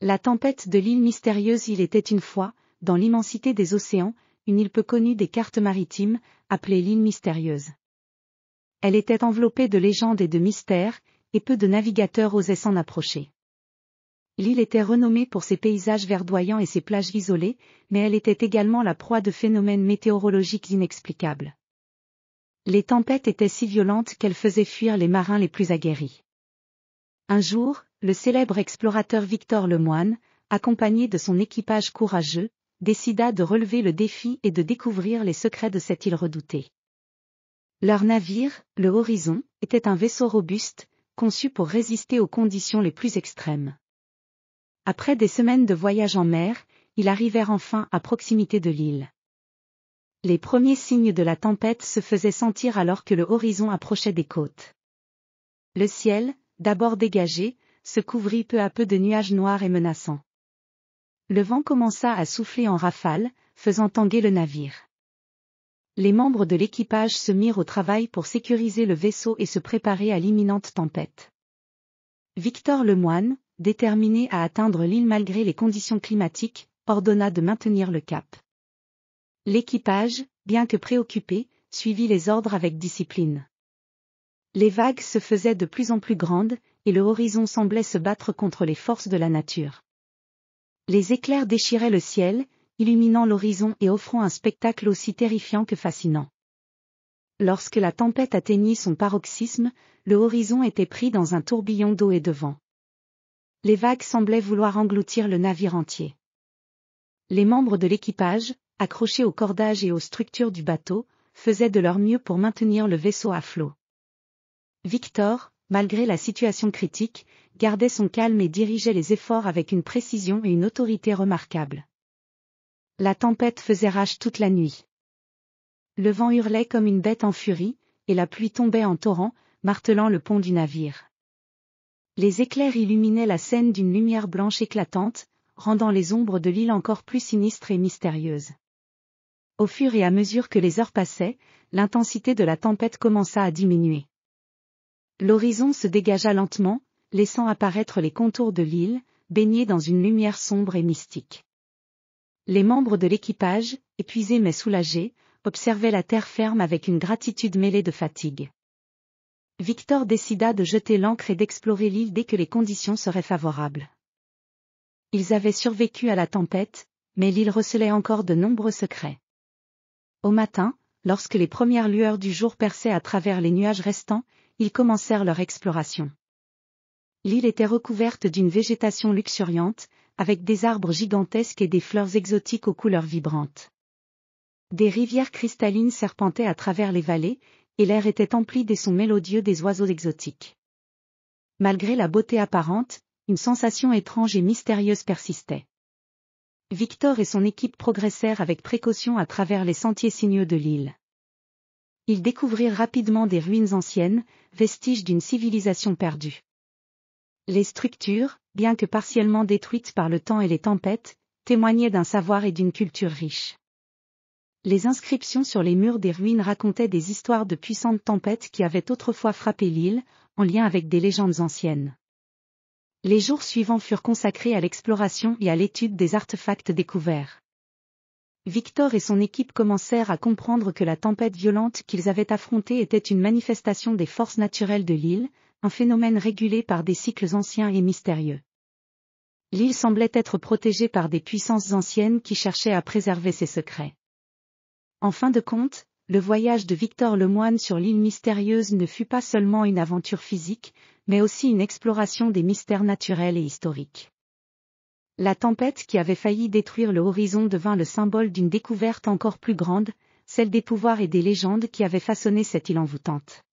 La tempête de l'île mystérieuse. Il était une fois, dans l'immensité des océans, une île peu connue des cartes maritimes, appelée l'île mystérieuse. Elle était enveloppée de légendes et de mystères, et peu de navigateurs osaient s'en approcher. L'île était renommée pour ses paysages verdoyants et ses plages isolées, mais elle était également la proie de phénomènes météorologiques inexplicables. Les tempêtes étaient si violentes qu'elles faisaient fuir les marins les plus aguerris. Un jour, le célèbre explorateur Victor Lemoine, accompagné de son équipage courageux, décida de relever le défi et de découvrir les secrets de cette île redoutée. Leur navire, le Horizon, était un vaisseau robuste, conçu pour résister aux conditions les plus extrêmes. Après des semaines de voyage en mer, ils arrivèrent enfin à proximité de l'île. Les premiers signes de la tempête se faisaient sentir alors que le Horizon approchait des côtes. Le ciel, d'abord dégagé, se couvrit peu à peu de nuages noirs et menaçants. Le vent commença à souffler en rafales, faisant tanguer le navire. Les membres de l'équipage se mirent au travail pour sécuriser le vaisseau et se préparer à l'imminente tempête. Victor Lemoine, déterminé à atteindre l'île malgré les conditions climatiques, ordonna de maintenir le cap. L'équipage, bien que préoccupé, suivit les ordres avec discipline. Les vagues se faisaient de plus en plus grandes, et le Horizon semblait se battre contre les forces de la nature. Les éclairs déchiraient le ciel, illuminant l'horizon et offrant un spectacle aussi terrifiant que fascinant. Lorsque la tempête atteignit son paroxysme, le Horizon était pris dans un tourbillon d'eau et de vent. Les vagues semblaient vouloir engloutir le navire entier. Les membres de l'équipage, accrochés aux cordages et aux structures du bateau, faisaient de leur mieux pour maintenir le vaisseau à flot. Victor, malgré la situation critique, gardait son calme et dirigeait les efforts avec une précision et une autorité remarquables. La tempête faisait rage toute la nuit. Le vent hurlait comme une bête en furie, et la pluie tombait en torrent, martelant le pont du navire. Les éclairs illuminaient la scène d'une lumière blanche éclatante, rendant les ombres de l'île encore plus sinistres et mystérieuses. Au fur et à mesure que les heures passaient, l'intensité de la tempête commença à diminuer. L'horizon se dégagea lentement, laissant apparaître les contours de l'île, baignés dans une lumière sombre et mystique. Les membres de l'équipage, épuisés mais soulagés, observaient la terre ferme avec une gratitude mêlée de fatigue. Victor décida de jeter l'ancre et d'explorer l'île dès que les conditions seraient favorables. Ils avaient survécu à la tempête, mais l'île recelait encore de nombreux secrets. Au matin, lorsque les premières lueurs du jour perçaient à travers les nuages restants, ils commencèrent leur exploration. L'île était recouverte d'une végétation luxuriante, avec des arbres gigantesques et des fleurs exotiques aux couleurs vibrantes. Des rivières cristallines serpentaient à travers les vallées, et l'air était empli des sons mélodieux des oiseaux exotiques. Malgré la beauté apparente, une sensation étrange et mystérieuse persistait. Victor et son équipe progressèrent avec précaution à travers les sentiers sinueux de l'île. Ils découvrirent rapidement des ruines anciennes, vestiges d'une civilisation perdue. Les structures, bien que partiellement détruites par le temps et les tempêtes, témoignaient d'un savoir et d'une culture riche. Les inscriptions sur les murs des ruines racontaient des histoires de puissantes tempêtes qui avaient autrefois frappé l'île, en lien avec des légendes anciennes. Les jours suivants furent consacrés à l'exploration et à l'étude des artefacts découverts. Victor et son équipe commencèrent à comprendre que la tempête violente qu'ils avaient affrontée était une manifestation des forces naturelles de l'île, un phénomène régulé par des cycles anciens et mystérieux. L'île semblait être protégée par des puissances anciennes qui cherchaient à préserver ses secrets. En fin de compte, le voyage de Victor Lemoine sur l'île mystérieuse ne fut pas seulement une aventure physique, mais aussi une exploration des mystères naturels et historiques. La tempête qui avait failli détruire le Horizon devint le symbole d'une découverte encore plus grande, celle des pouvoirs et des légendes qui avaient façonné cette île envoûtante.